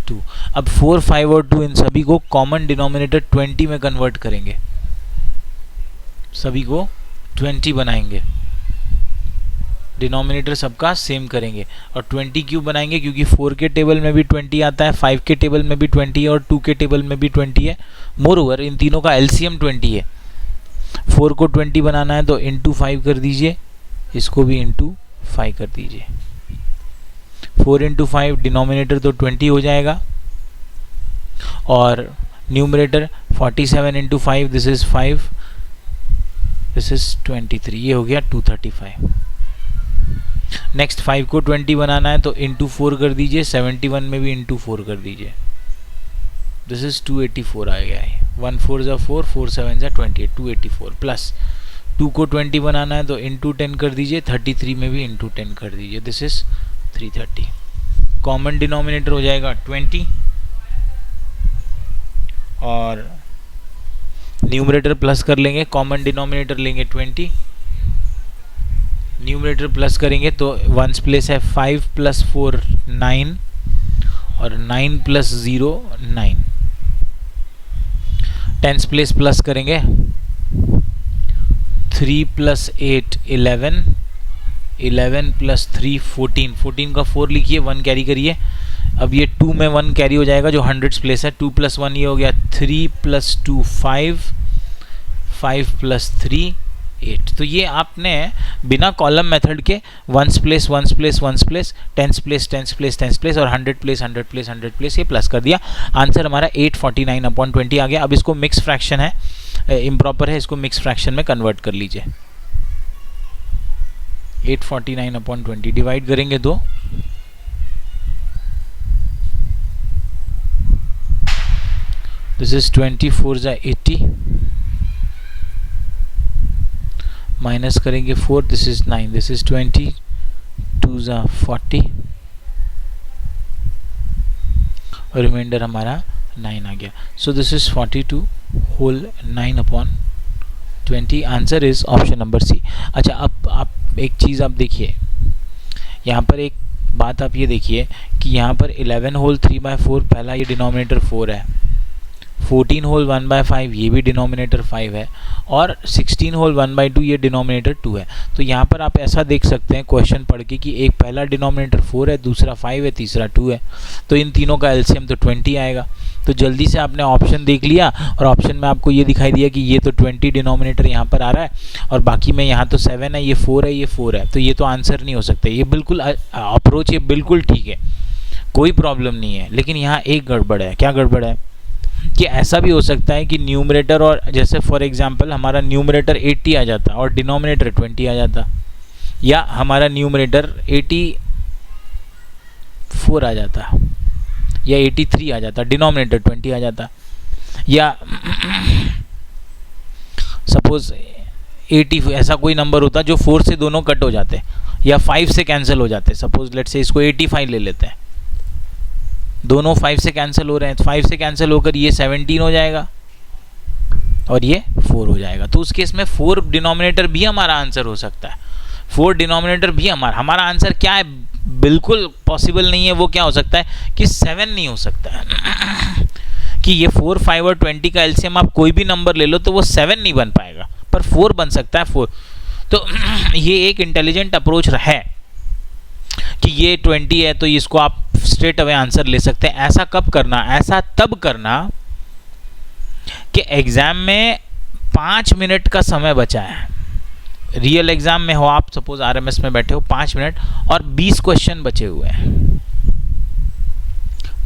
2. अब 4, 5 और 2 इन सभी को कॉमन डिनोमिनेटर 20 में कन्वर्ट करेंगे, सभी को 20 बनाएंगे, डिनोमिनेटर सबका सेम करेंगे। और 20 क्यों बनाएंगे? क्योंकि 4 के टेबल में भी 20 आता है, 5 के टेबल में भी 20 है और 2 के टेबल में भी 20 है। मोर ओवर इन तीनों का एलसीएम 20 है। 4 को 20 बनाना है तो इंटू 5 कर दीजिए, इसको भी इंटू 5 कर दीजिए। 4 इंटू 5 डिनोमिनेटर तो 20 हो जाएगा और numerator 47 into 5 this is 5, this is 23, ये हो गया 235। नेक्स्ट 5 को 20 बनाना है तो इंटू 4 कर दीजिए, 71 में भी इंटू 4 कर दीजिए, दिस इज 284 आ गया है। 1 4 जा 4, 4 7 जा 28, 284 प्लस 2 को 20 बनाना है तो इंटू 10 कर दीजिए, 33 में भी इंटू 10 कर दीजिए, दिस इज 330। कॉमन डिनोमिनेटर हो जाएगा 20 और न्यूमरेटर प्लस कर लेंगे, कॉमन डिनोमिनेटर लेंगे 20, न्यूमरेटर प्लस करेंगे तो 1s प्लेस है 5 प्लस 4 9 और 9 प्लस 0 9। 10s प्लेस प्लस करेंगे 3 प्लस 8 11, 11 प्लस 3 14, 14 का 4 लिखिए, 1 कैरी करिए। अब ये 2 में 1 कैरी हो जाएगा जो 100s प्लेस है, 2 प्लस 1 ये हो गया 3 प्लस 2 5, 5 प्लस 3 8। तो ये आपने बिना कॉलम मेथड के 1s place 1s place 1s place 10s place 10s place 10s place और 100 प्लेस 100 प्लेस 100 प्लेस ये प्लस कर दिया। आंसर हमारा 849/20 आ गया। अब इसको मिक्स फ्रैक्शन है, इम्प्रॉपर है, इसको मिक्स फ्रैक्शन में कन्वर्ट कर लीजिए। 849/20 डिवाइड करेंगे तो दिस इज 24 जा 80 माइनस करेंगे 4, दिस इज 9, दिस इज 20, 2 जा 40 और रिमाइंडर हमारा 9 आ गया। So this is 42 whole 9/20। Answer is option number C. अच्छा, अब आप एक चीज़ आप देखिए, यहाँ पर एक बात आप ये देखिए कि यहाँ पर 11 होल 3/4 पहला ये डिनोमिनेटर 4 है, 14 होल 1/5 ये भी डिनोमिनेटर 5 है और 16 होल 1/2 ये डिनोमिनेटर 2 है। तो यहाँ पर आप ऐसा देख सकते हैं क्वेश्चन पढ़ के कि एक पहला डिनोमिनेटर 4 है, दूसरा 5 है, तीसरा 2 है, तो इन तीनों का एलसीएम तो 20 आएगा। तो जल्दी से आपने ऑप्शन देख लिया और ऑप्शन में आपको ये दिखाई दिया कि ये तो 20 डिनोमिनेटर यहाँ पर आ रहा है और बाकी में यहाँ तो 7 है, ये 4 है, ये 4 है, तो ये तो आंसर नहीं हो सकता। ये बिल्कुल अप्रोच ये बिल्कुल ठीक है, कोई प्रॉब्लम नहीं है, लेकिन यहाँ एक गड़बड़ है। क्या गड़बड़ है कि ऐसा भी हो सकता है कि न्यूमरेटर और जैसे फॉर एग्जांपल हमारा न्यूमरेटर 80 आ जाता और डिनोमिनेटर 20 आ जाता, या हमारा न्यूमरेटर 84 आ जाता या 83 आ जाता, डिनोमिनेटर 20 आ जाता, या सपोज 80 ऐसा कोई नंबर होता जो 4 से दोनों कट हो जाते या 5 से कैंसिल हो जाते। सपोज लेट्स से इसको 85 ले लेते हैं, दोनों 5 से कैंसिल हो रहे हैं, 5 से कैंसिल होकर ये 17 हो जाएगा और ये 4 हो जाएगा। तो उस केस में 4 डिनोमिनेटर भी हमारा आंसर हो सकता है। 4 डिनोमिनेटर भी हमारा आंसर क्या है, बिल्कुल पॉसिबल नहीं है। वो क्या हो सकता है कि 7 नहीं हो सकता है कि ये 4, 5 और 20 का एलसीएम आप कोई भी नंबर ले लो तो वो 7 नहीं बन पाएगा, पर 4 बन सकता है 4। तो ये एक इंटेलिजेंट अप्रोच है कि ये 20 है तो इसको आप स्ट्रेट अवे आंसर ले सकते हैं। ऐसा कब करना? ऐसा तब करना कि एग्जाम में 5 मिनट का समय बचा है। रियल एग्जाम में हो आप, सपोज आरएमएस में बैठे हो, 5 मिनट और 20 क्वेश्चन बचे हुए हैं,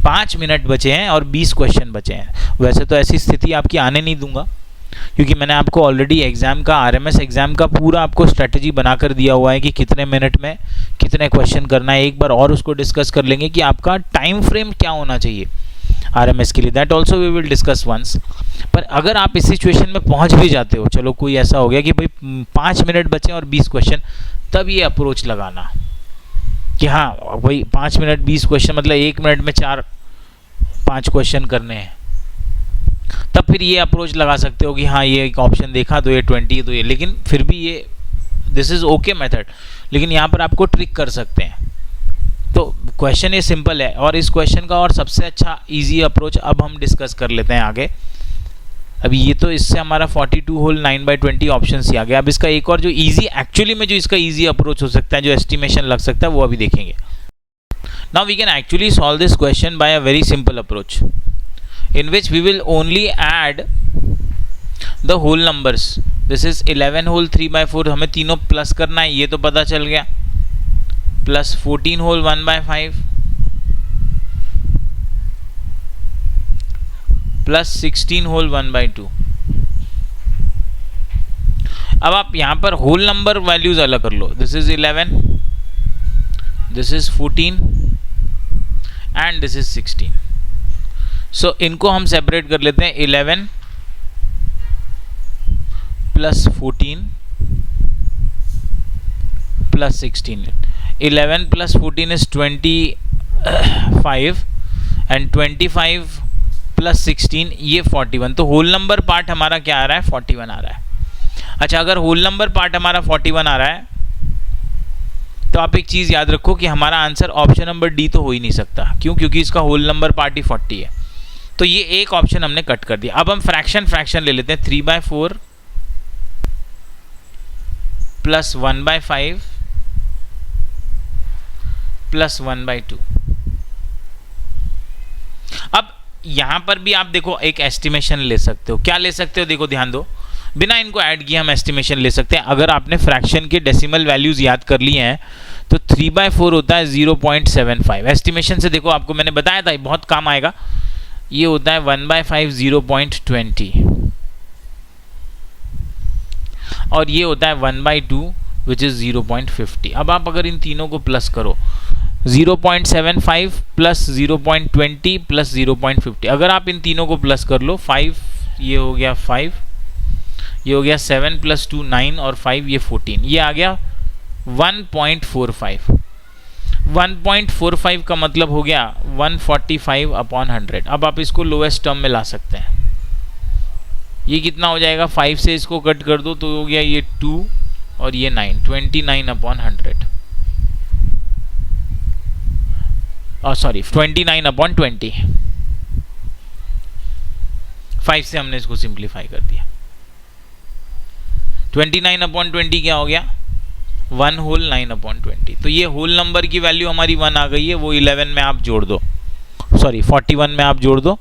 5 मिनट बचे हैं और 20 क्वेश्चन बचे हैं। वैसे तो ऐसी स्थिति आपकी आने नहीं दूंगा क्योंकि मैंने आपको ऑलरेडी एग्जाम का, आरएमएस एग्जाम का पूरा आपको स्ट्रेटजी बनाकर दिया हुआ है कि कितने मिनट में कितने क्वेश्चन करना है। एक बार और उसको डिस्कस कर लेंगे कि आपका टाइम फ्रेम क्या होना चाहिए आरएमएस के लिए, that also we will discuss once. पर अगर आप इस सिचुएशन में पहुंच भी जाते हो, चलो कोई ऐसा हो गया कि भाई 5 मिनट बचे और 20 क्वेश्चन, तब ये अप्रोच लगाना कि हाँ भाई 5 मिनट 20 क्वेश्चन मतलब 1 मिनट में 4-5 क्वेश्चन करने हैं, तब फिर ये अप्रोच लगा सकते हो कि हाँ ये एक ऑप्शन देखा तो ये 20 तो ये, लेकिन फिर भी ये दिस इज ओके मेथड, लेकिन यहाँ पर आपको ट्रिक कर सकते हैं। तो क्वेश्चन ये सिंपल है, और इस क्वेश्चन का और सबसे अच्छा इजी अप्रोच अब हम डिस्कस कर लेते हैं आगे। अभी ये तो इससे हमारा 42 होल 9/20 ऑप्शन ही आ गया। अब इसका एक और जो इजी एक्चुअली में जो इसका इजी अप्रोच हो सकता है, जो एस्टिमेशन लग सकता है, वो अभी देखेंगे। Now we can actually solve this question by a very simple approach in which we will only add the whole numbers. This is 11 whole 3/4, हमें तीनों प्लस करना है, ये तो पता चल गया, प्लस 14 whole 1/5 प्लस 16 whole 1/2। अब आप यहाँ पर होल नंबर वैल्यूज अलग कर लो। This is 11, this is 14 and this is 16। So इनको हम सेपरेट कर लेते हैं। 11 plus 14 plus 16। 11 plus 14 is 25 and 25 plus 16 ये 41। तो होल नंबर पार्ट हमारा क्या आ रहा है? 41 आ रहा है। अच्छा, अगर होल नंबर पार्ट हमारा 41 आ रहा है तो आप एक चीज़ याद रखो कि हमारा आंसर ऑप्शन नंबर डी तो हो ही नहीं सकता। क्यों? क्योंकि इसका होल नंबर पार्ट ही 40 है। तो ये एक ऑप्शन हमने कट कर दिया। अब हम फ्रैक्शन ले लेते हैं। 3/4 प्लस 1/5 प्लस 1/2। अब यहां पर भी आप देखो एक एस्टिमेशन ले सकते हो। क्या ले सकते हो? देखो ध्यान दो, बिना इनको ऐड किए हम एस्टिमेशन ले सकते हैं। अगर आपने फ्रैक्शन के डेसिमल वैल्यूज याद कर लिए हैं तो 3/4 होता है 0.75। एस्टिमेशन से देखो, आपको मैंने बताया था बहुत काम आएगा। ये होता है 1/5 0.20 और ये होता है 1/2 विच इज 0.50। अब आप अगर इन तीनों को प्लस करो, 0.75 प्लस 0.20 प्लस 0.50, अगर आप इन तीनों को प्लस कर लो, 5 ये हो गया 5, ये हो गया 7 प्लस 2 9 और 5 ये 14, ये आ गया 1.45। 1.45 का मतलब हो गया 145/100। अब आप इसको लोएस्ट टर्म में ला सकते हैं। ये कितना हो जाएगा? 5 से इसको कट कर दो तो हो गया ये 2 और ये 9, 29/100। सॉरी 29/20। 5 से हमने इसको सिंप्लीफाई कर दिया। 29/20 क्या हो गया? 1 होल 9/20। तो ये होल नंबर की वैल्यू हमारी 1 आ गई है, वो 11 में आप जोड़ दो, सॉरी 41 में आप जोड़ दो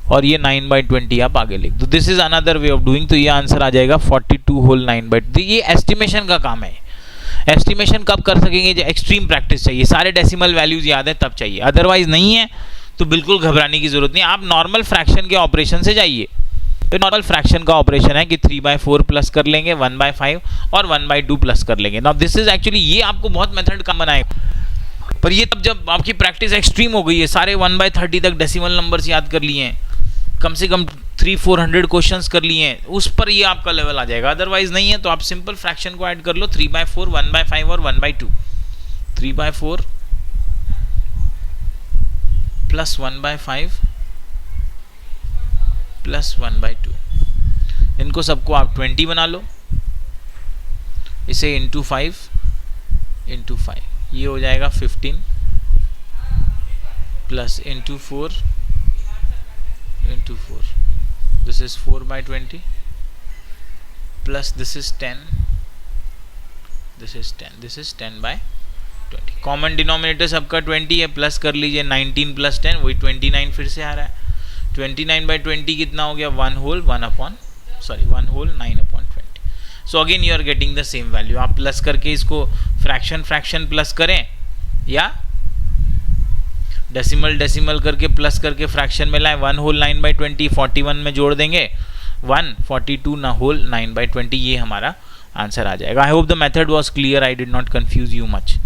और ये 9/20 आप आगे लिख दो। This is another way of doing. तो ये आंसर आ जाएगा 42 होल 9/20। ये एस्टिमेशन का काम है। एस्टिमेशन कब कर सकेंगे? जो एक्सट्रीम प्रैक्टिस चाहिए, सारे डेसिमल वैल्यूज याद है तब चाहिए, अदरवाइज नहीं है तो बिल्कुल घबराने की जरूरत नहीं। आप नॉर्मल फ्रैक्शन के ऑपरेशन से जाइए। तो नॉर्मल फ्रैक्शन का ऑपरेशन है कि 3/4 प्लस कर लेंगे, 1/5 और 1/2 प्लस कर लेंगे। नाउ दिस इज एक्चुअली, ये आपको बहुत मेथड कम बनाएगा, पर ये तब जब आपकी प्रैक्टिस एक्सट्रीम हो गई है, सारे 1/30 तक डेसिमल नंबर्स याद कर लिए हैं, कम से कम 300-400 क्वेश्चंस कर लिए हैं, उस पर ये आपका लेवल आ जाएगा। अदरवाइज नहीं है तो आप सिंपल फ्रैक्शन को ऐड कर लो, 3/4 1/5 और 1/2। 3/4 प्लस 1/5 प्लस 1/2। इनको सबको आप 20 बना लो, इसे इंटू 5 इंटू 5, ये हो जाएगा 15 plus into 4 into 4, this is 4/20 plus this is 10, this is 10, this is 10/20। Common denominator सबका 20 है, प्लस कर लीजिए 19 प्लस 10 वही 29 फिर से आ रहा है। 29/20 कितना हो गया? 1 whole 9/20। So again you are getting the same value. आप प्लस करके इसको फ्रैक्शन प्लस करें या डेसिमल करके प्लस करके फ्रैक्शन में लाएं। 1 होल 9/20 41 में जोड़ देंगे 1, 42 ना होल 9/20, ये हमारा आंसर आ जाएगा। I hope the method was clear, I did not confuse you much.